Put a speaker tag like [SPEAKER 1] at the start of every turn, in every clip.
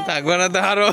[SPEAKER 1] থাকবে না তো হারো।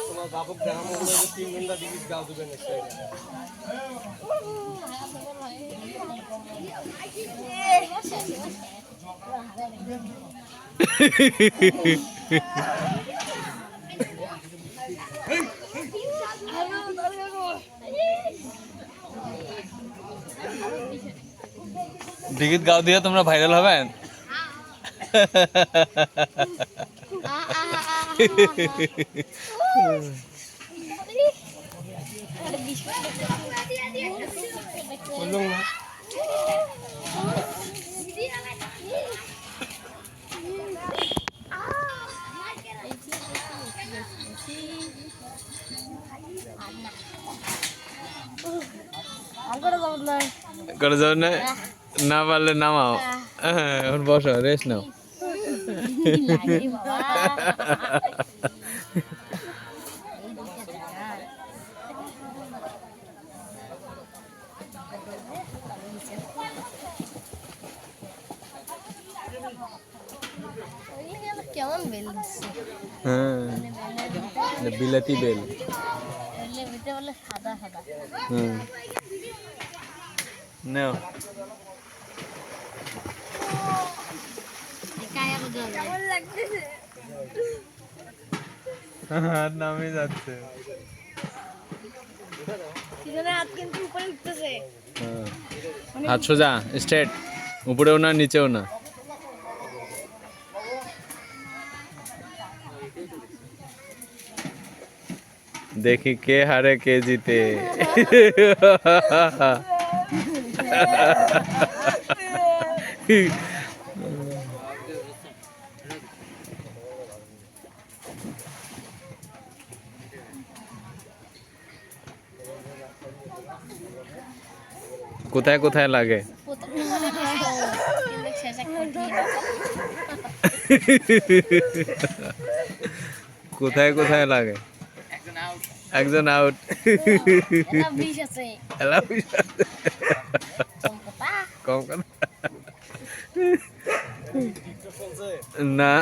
[SPEAKER 1] তোমার বাবুক দেখাবো 3 ঘন্টা টিকিট গাও দিবেন টিকিট গাও দিয়ে তোমরা ভাইরাল হবেন। করে যাও না, না পারলে নামাও। এখন বসো, রেস্ট নাও।
[SPEAKER 2] কেমন বেল?
[SPEAKER 1] হ্যাঁ, বিলাতি বেল।
[SPEAKER 2] সাদা সাদা।
[SPEAKER 1] নাও। হাত নামে যাচ্ছে। হাত সোজা, স্ট্রেট, উপরেও না নিচেও না। দেখি কে হারে কে জিতে। কোথায় কোথায় লাগে? কোথায় কোথায় লাগে? একজন আউট। কম না।